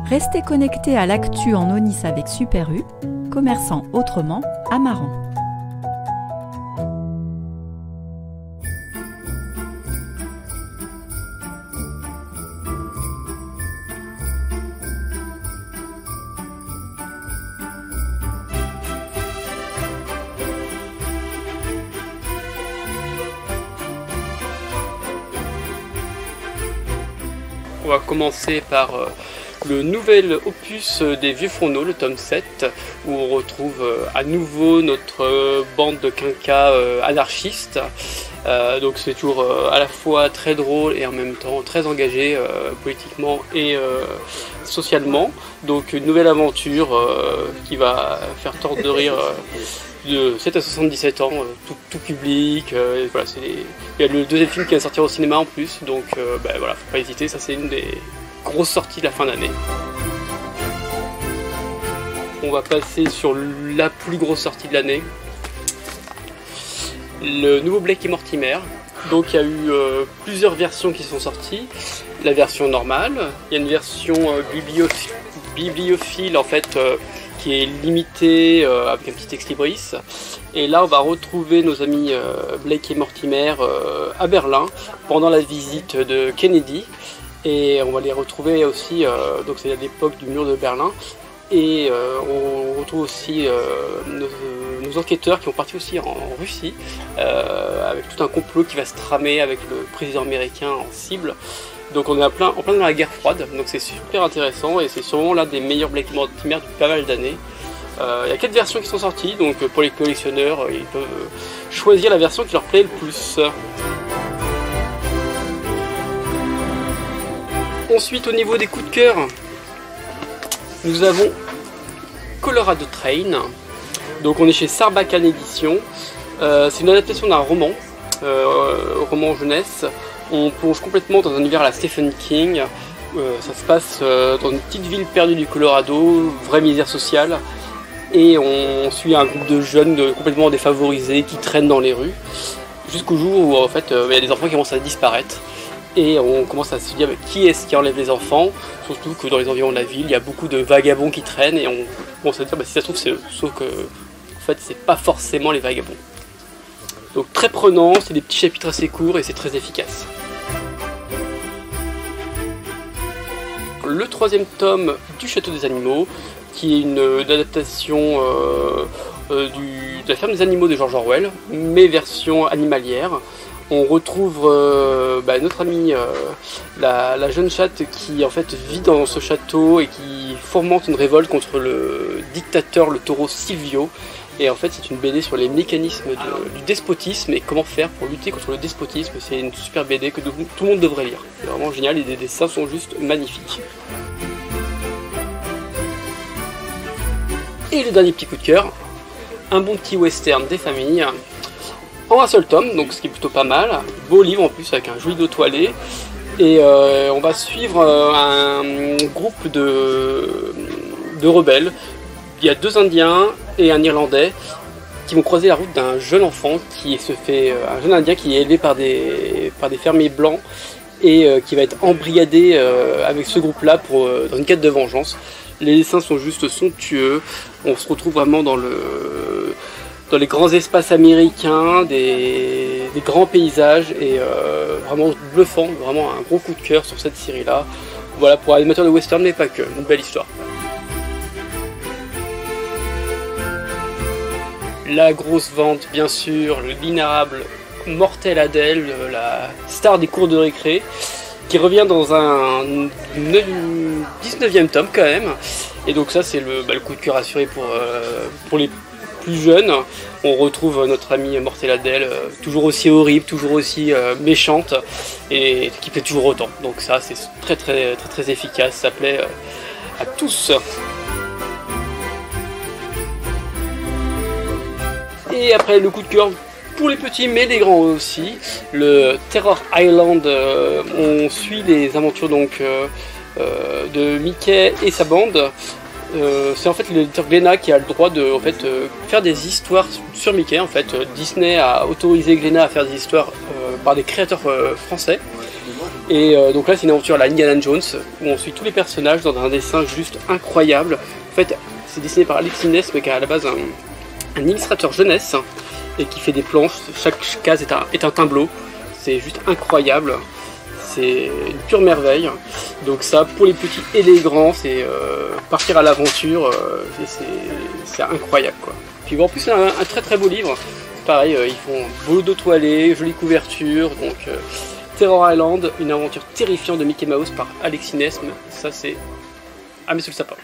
Restez connectés à l'actu en Onis avec Super U, commerçant autrement à Maran. On va commencer par le nouvel opus des Vieux Fourneaux, le tome 7, où on retrouve à nouveau notre bande de quinquas anarchistes. Donc c'est toujours à la fois très drôle et en même temps très engagé politiquement et socialement. Donc une nouvelle aventure qui va faire tordre de rire de 7 à 77 ans, tout public. Voilà, il y a le deuxième film qui va sortir au cinéma en plus, donc voilà, faut pas hésiter, ça c'est une des grosses sorties de la fin d'année. On va passer sur la plus grosse sortie de l'année, le nouveau Blake et Mortimer. Donc il y a eu plusieurs versions qui sont sorties. La version normale, il y a une version bibliophile en fait, qui est limitée avec un petit ex-libris. Et là on va retrouver nos amis Blake et Mortimer à Berlin pendant la visite de Kennedy. Et on va les retrouver aussi, donc c'est à l'époque du mur de Berlin. Et on retrouve aussi nos enquêteurs qui ont parti aussi en Russie, avec tout un complot qui va se tramer avec le président américain en cible. Donc on est en plein dans la guerre froide, donc c'est super intéressant et c'est sûrement l'un des meilleurs Blake et Mortimer depuis pas mal d'années. Il y a 4 versions qui sont sorties, donc pour les collectionneurs, ils peuvent choisir la version qui leur plaît le plus. Ensuite, au niveau des coups de cœur, nous avons Colorado Train. Donc on est chez Sarbacane Édition. C'est une adaptation d'un roman jeunesse. On plonge complètement dans un univers à la Stephen King. Ça se passe dans une petite ville perdue du Colorado, vraie misère sociale. Et on suit un groupe de jeunes complètement défavorisés qui traînent dans les rues. Jusqu'au jour où en fait, il y a des enfants qui commencent à disparaître. Et on commence à se dire qui est-ce qui enlève les enfants, surtout que dans les environs de la ville, il y a beaucoup de vagabonds qui traînent et on commence à se dire si ça se trouve c'est eux, sauf que en fait c'est pas forcément les vagabonds. Donc très prenant, c'est des petits chapitres assez courts et c'est très efficace. Le 3e tome du Château des Animaux, qui est une adaptation de la ferme des animaux de George Orwell, mais version animalière. On retrouve notre amie, la jeune chatte qui en fait vit dans ce château et qui fomente une révolte contre le dictateur, le taureau Silvio. Et en fait c'est une BD sur les mécanismes du despotisme et comment faire pour lutter contre le despotisme. C'est une super BD que tout le monde devrait lire. C'est vraiment génial et les dessins sont juste magnifiques. Et le dernier petit coup de cœur, un bon petit western des familles. En un seul tome, donc ce qui est plutôt pas mal. Beau livre en plus avec un joli dos toilé. Et on va suivre un groupe de rebelles. Il y a 2 Indiens et un Irlandais qui vont croiser la route d'un jeune enfant un jeune Indien qui est élevé par des fermiers blancs et qui va être embrigadé avec ce groupe-là dans une quête de vengeance. Les dessins sont juste somptueux. On se retrouve vraiment dans les grands espaces américains, des grands paysages et vraiment bluffant, vraiment un gros coup de cœur sur cette série-là. Voilà, pour animateurs de western, mais pas que, une belle histoire. La grosse vente, bien sûr, l'inarrable Mortel Adèle, la star des cours de récré, qui revient dans un 19e tome quand même. Et donc ça c'est le coup de cœur assuré pour les plus jeunes. On retrouve notre amie Mortel Adèle, toujours aussi horrible, toujours aussi méchante, et qui plaît toujours autant. Donc ça c'est très efficace, ça plaît à tous. Et après le coup de cœur pour les petits mais les grands aussi, le Terror Island, on suit les aventures donc de Mickey et sa bande. C'est en fait l'éditeur Glénat qui a le droit de faire des histoires sur Mickey. En fait, Disney a autorisé Glénat à faire des histoires par des créateurs français. Et donc là c'est une aventure à la Indiana Jones où on suit tous les personnages dans un dessin juste incroyable. En fait c'est dessiné par Alexis Ness, mais qui est à la base un illustrateur jeunesse et qui fait des planches. Chaque case est un tableau. C'est juste incroyable. C'est une pure merveille. Donc ça, pour les petits et les grands, c'est partir à l'aventure. C'est incroyable, quoi. Puis en plus, c'est un très très beau livre. Pareil, ils font beau dos toilé, jolie couverture. Donc Terror Island, une aventure terrifiante de Mickey Mouse par Alexis Ness. Ça, c'est à mettre sous le sapin.